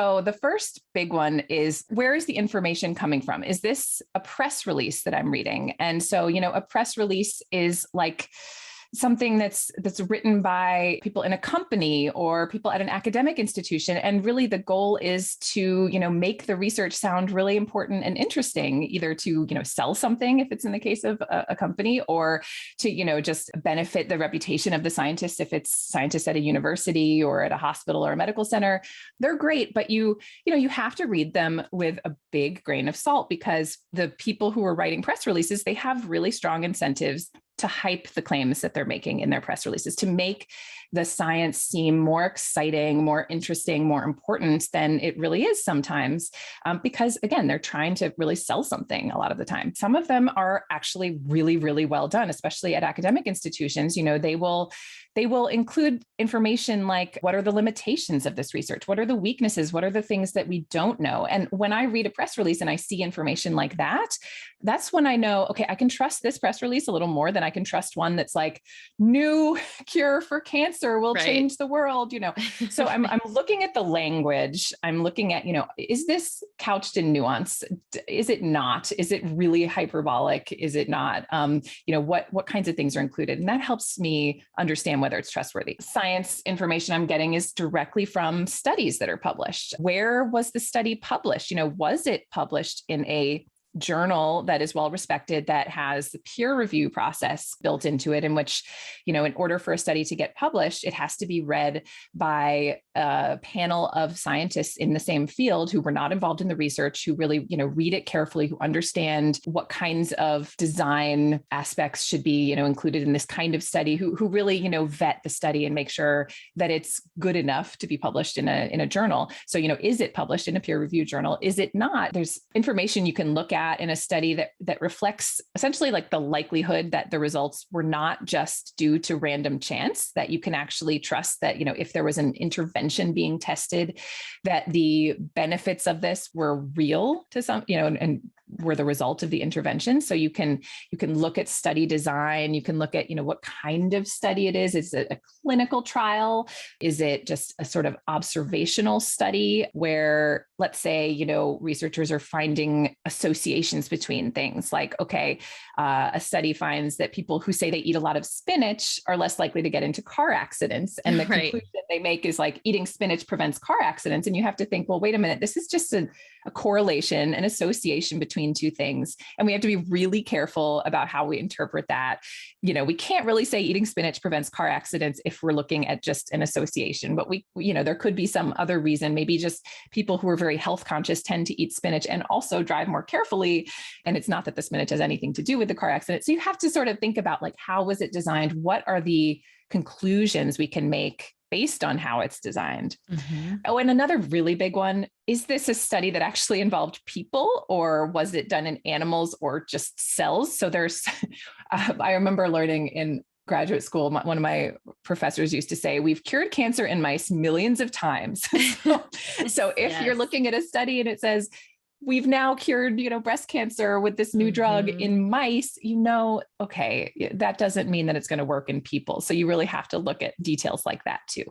So the first big one is, where is the information coming from? Is this a press release that I'm reading? And so, a press release is like something that's written by people in a company or people at an academic institution. And really the goal is to, make the research sound really important and interesting, either to, sell something if it's in the case of a company, or to, just benefit the reputation of the scientists if it's scientists at a university or at a hospital or a medical center. They're great, but you have to read them with a big grain of salt, because the people who are writing press releases, they have really strong incentives to hype the claims that they're making in their press releases, to make the science seem more exciting, more interesting, more important than it really is sometimes, because again, they're trying to really sell something a lot of the time. Some of them are actually really, really well done, especially at academic institutions. They will include information like, what are the limitations of this research? What are the weaknesses? What are the things that we don't know? And when I read a press release and I see information like that, that's when I know, okay, I can trust this press release a little more than I can trust one that's like, new cure for cancer will change the world, So I'm looking at the language. I'm looking at, is this couched in nuance? Is it not? Is it really hyperbolic? Is it not? What kinds of things are included? And that helps me understand whether it's trustworthy. Science information I'm getting is directly from studies that are published. Where was the study published? Was it published in a journal that is well respected, that has the peer review process built into it, in which, in order for a study to get published, it has to be read by a panel of scientists in the same field who were not involved in the research, who really, read it carefully, who understand what kinds of design aspects should be, included in this kind of study, who really, vet the study and make sure that it's good enough to be published in a journal. So, is it published in a peer review journal? Is it not? There's information you can look at in a study that reflects essentially like the likelihood that the results were not just due to random chance, that you can actually trust that, if there was an intervention being tested, that the benefits of this were real to some, and were the result of the intervention. So you can look at study design, you can look at, what kind of study it is. Is it a clinical trial? Is it just a sort of observational study where, let's say, researchers are finding associations between things like, okay, a study finds that people who say they eat a lot of spinach are less likely to get into car accidents. And the conclusion they make is like, eating spinach prevents car accidents. And you have to think, well, wait a minute, this is just a correlation, an association between two things. And we have to be really careful about how we interpret that. We can't really say eating spinach prevents car accidents if we're looking at just an association, but there could be some other reason. Maybe just people who are very health conscious tend to eat spinach and also drive more carefully. And it's not that the spinach has anything to do with the car accident. So you have to sort of think about, like, how was it designed? What are the conclusions we can make based on how it's designed? Mm-hmm. Oh, and another really big one, is this a study that actually involved people, or was it done in animals or just cells? So there's, I remember learning in graduate school, one of my professors used to say, we've cured cancer in mice millions of times. So if you're looking at a study and it says, we've now cured, breast cancer with this new drug in mice, okay, that doesn't mean that it's going to work in people. So you really have to look at details like that too.